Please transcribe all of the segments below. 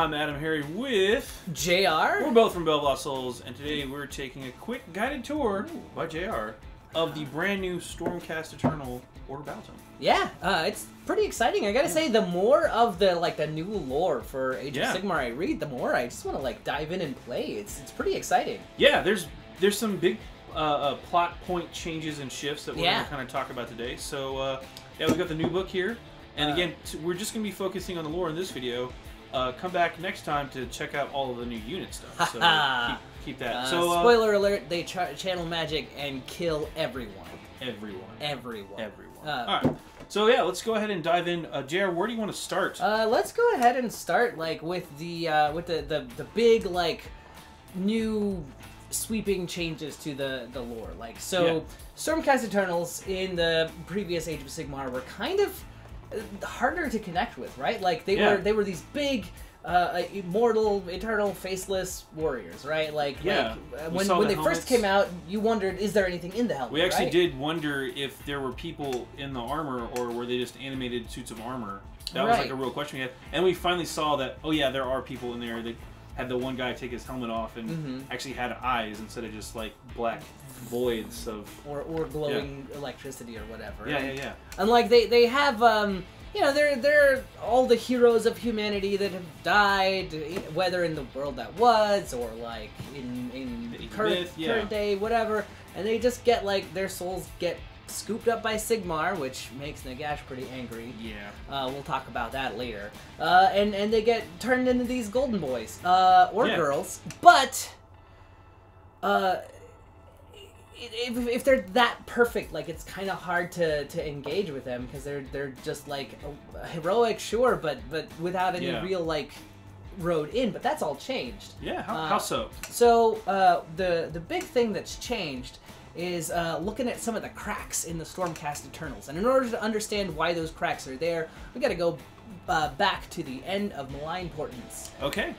I'm AdamHarry with JayArr. We're both from BoLS Souls, and today we're taking a quick guided tour by JayArr of the brand new Stormcast Eternal Order Battletome. Yeah, it's pretty exciting. I gotta say, the more of the new lore for Age of Sigmar I read, the more I just want to dive in and play. It's pretty exciting. Yeah, there's some big plot point changes and shifts that we're going to kind of talk about today. So yeah, we've got the new book here, and again, we're just going to be focusing on the lore in this video. Come back next time to check out all of the new unit stuff. So keep that. So spoiler alert: they channel magic and kill everyone. Everyone. All right. So yeah, let's go ahead and dive in. JayArr, where do you want to start? Let's go ahead and start with the big new sweeping changes to the lore. Stormcast Eternals in the previous Age of Sigmar were kind of harder to connect with, right? They were these big immortal, eternal, faceless warriors, right? When they first came out, you wondered, is there anything in the helmet? We actually did wonder if there were people in the armor, or were they just animated suits of armor? That was a real question we had. And we finally saw that, oh yeah, there are people in there. They had the one guy take his helmet off and actually had eyes instead of just black voids of or glowing electricity or whatever. Yeah. And they have they're all the heroes of humanity that have died, whether in the world that was or in current day, whatever. And they just get their souls get scooped up by Sigmar, which makes Nagash pretty angry. Yeah. We'll talk about that later. And they get turned into these golden boys or girls, but if they're that perfect, it's kind of hard to engage with them because they're just heroic, sure, but without any real road in. But that's all changed. Yeah. How so? So the big thing that's changed is looking at some of the cracks in the Stormcast Eternals. And in order to understand why those cracks are there, we got to go back to the end of Malign Portents. Okay.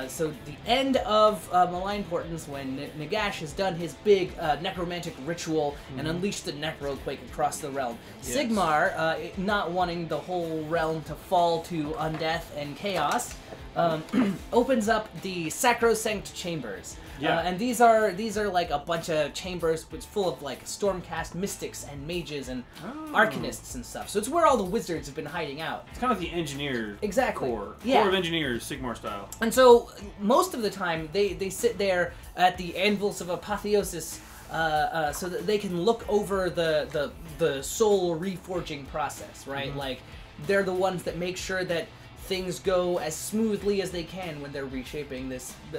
So the end of Malign Portents, when Nagash has done his big necromantic ritual and unleashed the necroquake across the realm. Yes. Sigmar, not wanting the whole realm to fall to undeath and chaos, opens up the Sacrosanct Chambers. Yeah. And these are a bunch of chambers which full of Stormcast mystics and mages and arcanists and stuff. So it's where all the wizards have been hiding out. It's kind of the engineer core of engineers, Sigmar style. And so most of the time they sit there at the anvils of apotheosis so that they can look over the soul reforging process, right? They're the ones that make sure that things go as smoothly as they can when they're reshaping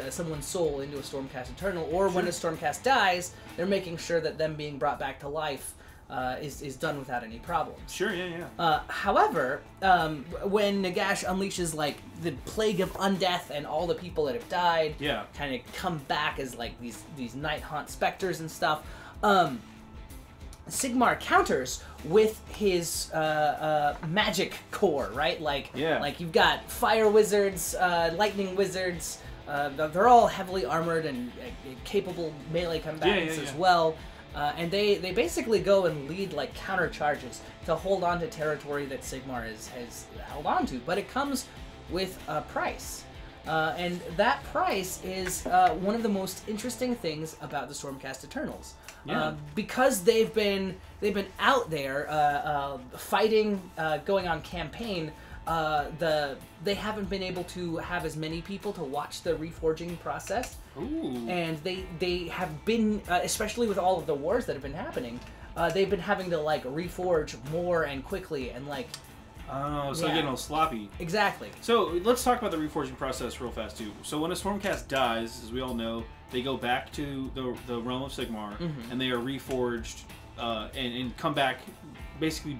someone's soul into a Stormcast Eternal, or when a Stormcast dies, they're making sure that them being brought back to life is done without any problems. Sure, yeah. However, when Nagash unleashes the plague of undeath and all the people that have died, kind of come back as these night haunt specters and stuff. Sigmar counters with his magic core, right? You've got fire wizards, lightning wizards. They're all heavily armored and capable melee combatants as well. And they basically go and lead counter charges to hold on to territory that Sigmar has held on to. But it comes with a price. And that price is one of the most interesting things about the Stormcast Eternals. Because they've been out there fighting, going on campaign. They haven't been able to have as many people to watch the reforging process. Ooh. And they have been, especially with all of the wars that have been happening, they've been having to reforge more and quickly and Oh, so they're getting all sloppy. Exactly. So let's talk about the reforging process real fast too. So when a Stormcast dies, as we all know, they go back to the realm of Sigmar, and they are reforged and come back, basically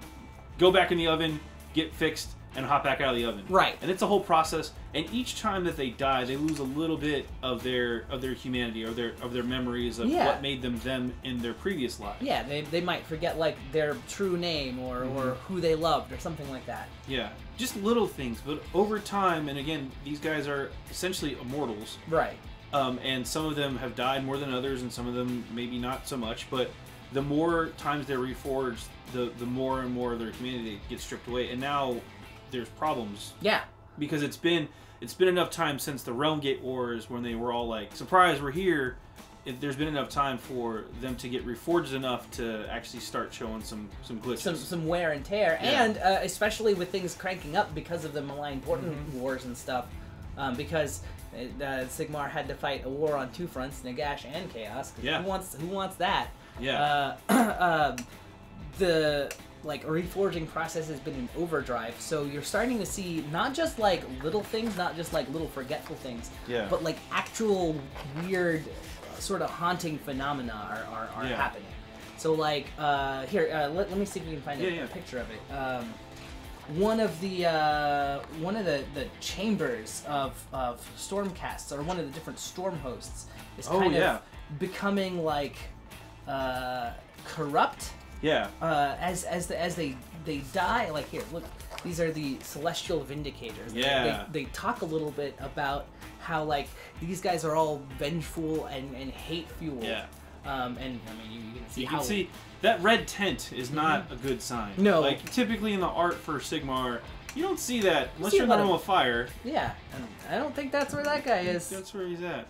go back in the oven, get fixed, and hop back out of the oven. Right. And it's a whole process. And each time that they die, they lose a little bit of their humanity or their memories of what made them in their previous life. Yeah, they might forget their true name or who they loved or something like that. Yeah, just little things. But over time, and again, these guys are essentially immortals. Right. And some of them have died more than others, and some of them maybe not so much. But the more times they're reforged, the more and more of their humanity gets stripped away. And now there's problems. Yeah. Because it's been it's been enough time since the Realm Gate Wars when they were all like, surprise, we're here. There's been enough time for them to get reforged enough to actually start showing some glitches. Some wear and tear. Yeah. And especially with things cranking up because of the Malign Portent wars and stuff. Because Sigmar had to fight a war on two fronts, Nagash and Chaos. Yeah. Who wants that? Yeah. The reforging process has been in overdrive, so you're starting to see not just like little things, not just like little forgetful things, but like actual weird, sort of haunting phenomena are happening. So like here, let me see if we can find a picture of it. One of the chambers of Stormcasts, or one of the different storm hosts, is kind of becoming like corrupt. Yeah. As they die, like here, look, these are the Celestial Vindicators. Yeah. They talk a little bit about how like these guys are all vengeful and hate fueled. Yeah. And I mean you can see that red tent is not a good sign. No. Like typically in the art for Sigmar, you don't see that unless you're in the realm of fire. Yeah. I don't think that's where that guy is. That's where he's at.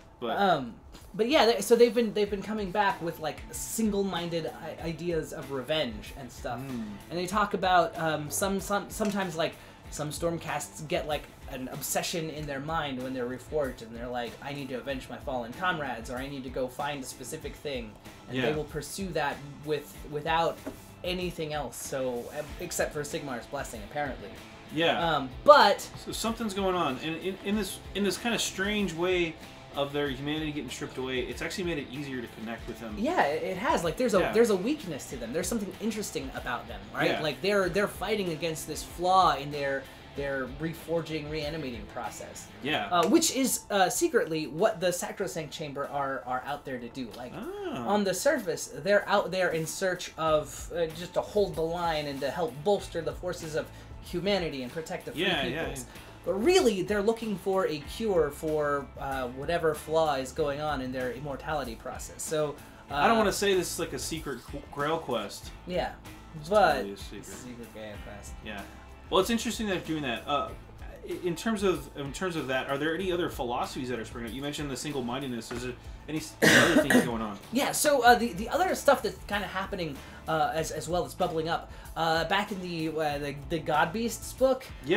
But yeah, so they've been coming back with like single-minded ideas of revenge and stuff, and they talk about sometimes like some Stormcasts get like an obsession in their mind when they're reforged, and they're like, I need to avenge my fallen comrades, or I need to go find a specific thing, and they will pursue that without anything else, so except for Sigmar's blessing, apparently. Yeah. But so something's going on, and in this kind of strange way of their humanity getting stripped away, it's actually made it easier to connect with them. Yeah, it has. Like there's a weakness to them. There's something interesting about them, right? Yeah. Like they're fighting against this flaw in their reforging, reanimating process. Yeah. Which is secretly what the Sacrosanct Chamber are out there to do. Like on the surface, they're out there in search of just to hold the line and to help bolster the forces of humanity and protect the free peoples. Yeah. But really, they're looking for a cure for whatever flaw is going on in their immortality process. So I don't want to say this is like a secret Grail quest. Yeah, it's but totally a secret Grail quest. Yeah. Well, it's interesting that they're doing that. In terms of that, are there any other philosophies that are springing up? You mentioned the single-mindedness. Is there any other things going on? Yeah. So the other stuff that's kind of happening as well that's bubbling up. Back in the God Beasts book, we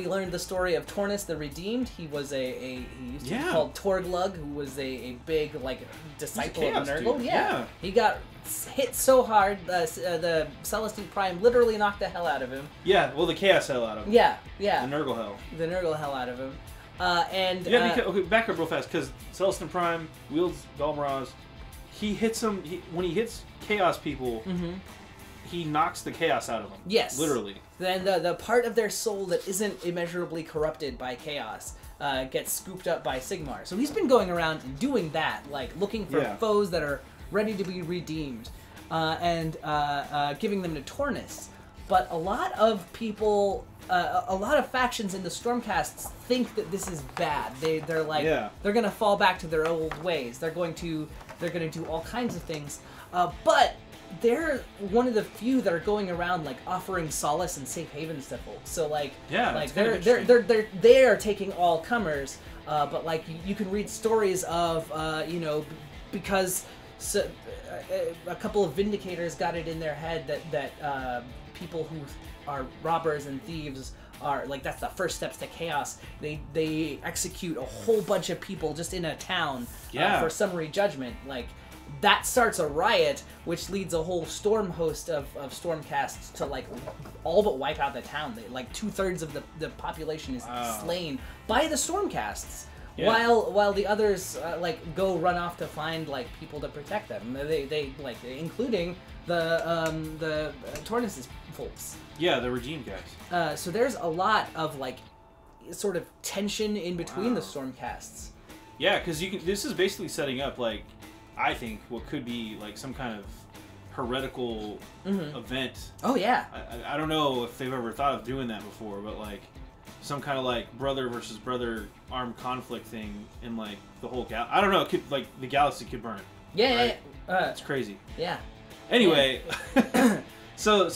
learned the story of Tornus the Redeemed. He was he used to be called Torglug, who was a big like disciple of Nurgle. Yeah. He got hit so hard, the Celestine Prime literally knocked the hell out of him. Yeah, well, the Chaos hell out of him. Yeah. The Nurgle hell. The Nurgle hell out of him. Okay, back up real fast, because Celestine Prime wields Galmaraz. He hits him, when he hits Chaos people, he knocks the Chaos out of them. Yes. Literally. Then the part of their soul that isn't immeasurably corrupted by Chaos gets scooped up by Sigmar. So he's been going around and doing that, like looking for foes that are ready to be redeemed, and giving them to Tornus. But a lot of people, a lot of factions in the Stormcasts think that this is bad. They're like they're gonna fall back to their old ways. They're gonna do all kinds of things, but they're one of the few that are going around like offering solace and safe havens to folks. So like they're taking all comers, but like you can read stories of because a couple of Vindicators got it in their head that people who are robbers and thieves are like, that's the first steps to chaos. They execute a whole bunch of people just in a town for summary judgment. Like that starts a riot, which leads a whole storm host of Stormcasts to like all but wipe out the town. Like 2/3 of the population is slain by the Stormcasts. Yeah. While the others like go run off to find like people to protect them. They like including the Tornus' folks. Yeah, the Regime guys. So there's a lot of like sort of tension in between the Stormcasts. Yeah, because this is basically setting up like, I think, what could be like some kind of heretical event. Oh yeah. I don't know if they've ever thought of doing that before, but like some kind of like brother versus brother armed conflict thing in like the whole I don't know. It could, like, the galaxy could burn. Yeah, right? yeah. It's crazy. Yeah. Anyway, so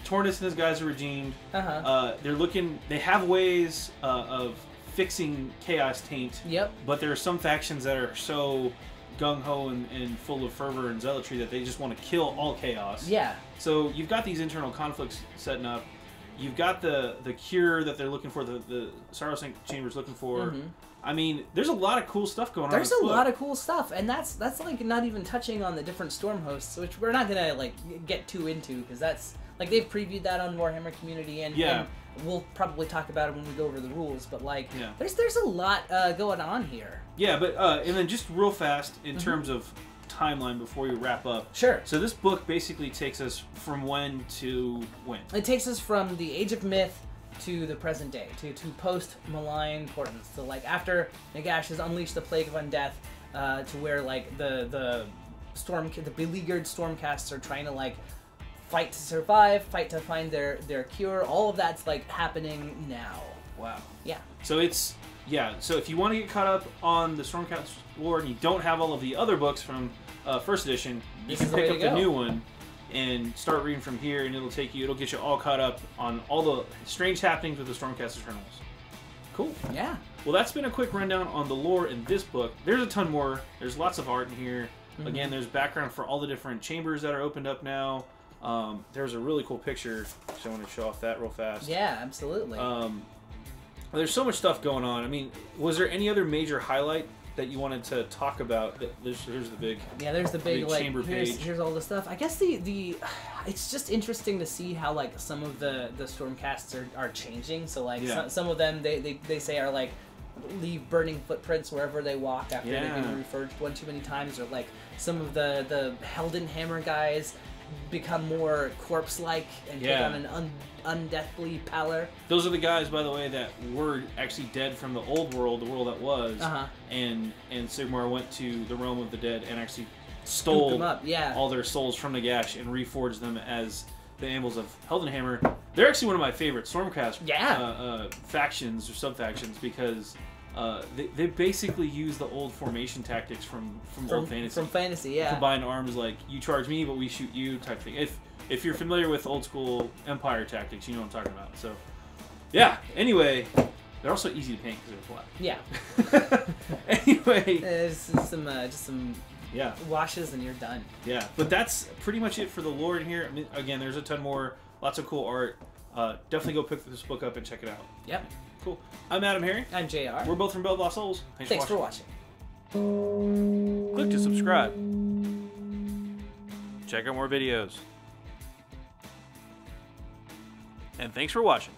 Tornus and his guys are redeemed. They're looking. They have ways of fixing Chaos Taint. Yep. But there are some factions that are so gung-ho and full of fervor and zealotry that they just want to kill all Chaos. Yeah. So you've got these internal conflicts setting up. You've got the cure that they're looking for, the Sorrowsink Chamber's looking for. I mean, there's a lot of cool stuff going on. There's a lot of cool stuff, and that's like not even touching on the different storm hosts, which we're not gonna like get too into because that's like they've previewed that on Warhammer Community, and we'll probably talk about it when we go over the rules. But like, there's a lot going on here. Yeah, but and then just real fast in terms of timeline before you wrap up. Sure. So this book basically takes us from when to when? It takes us from the Age of Myth to the present day, to post-malign portents. So like after Nagash has unleashed the Plague of Undeath, to where like the beleaguered Stormcasts are trying to like fight to survive, fight to find their cure. All of that's like happening now. Wow. Yeah. So it's so if you want to get caught up on the Stormcast lore and you don't have all of the other books from first edition, you can pick up the new one and start reading from here, and it'll get you all caught up on all the strange happenings with the Stormcast Eternals. Cool. Yeah. Well, that's been a quick rundown on the lore in this book. There's a ton more. There's lots of art in here. Again, there's background for all the different chambers that are opened up now. There's a really cool picture, so I want to show off that real fast. Yeah, absolutely. There's so much stuff going on. I mean, was there any other major highlight that you wanted to talk about? There's the big there's the big like chamber page. Here's all the stuff. I guess the it's just interesting to see how like some of the Stormcasts are changing. So like some of them they say are like leave burning footprints wherever they walk after they've been reforged one too many times, or like some of the Helden Hammer guys become more corpse-like and take on an undeathly pallor. Those are the guys, by the way, that were actually dead from the old world, the world that was, and Sigmar went to the realm of the dead and actually stole them up, all their souls from Nagash and reforged them as the Anvils of Heldenhammer. They're actually one of my favorite Stormcast factions or sub-factions because they basically use the old formation tactics from old fantasy. From fantasy, yeah. Combined arms, like you charge me, but we shoot you, type thing. If you're familiar with old school Empire tactics, you know what I'm talking about. So, yeah. Anyway, they're also easy to paint because they're flat. Yeah. Anyway, just some washes and you're done. Yeah, but that's pretty much it for the lore in here. I mean, again, there's a ton more, lots of cool art. Definitely go pick this book up and check it out. Yep. Cool. I'm AdamHarry. I'm JayArr. We're both from Bell Lost Souls. Thanks for watching. Click to subscribe. Check out more videos. And thanks for watching.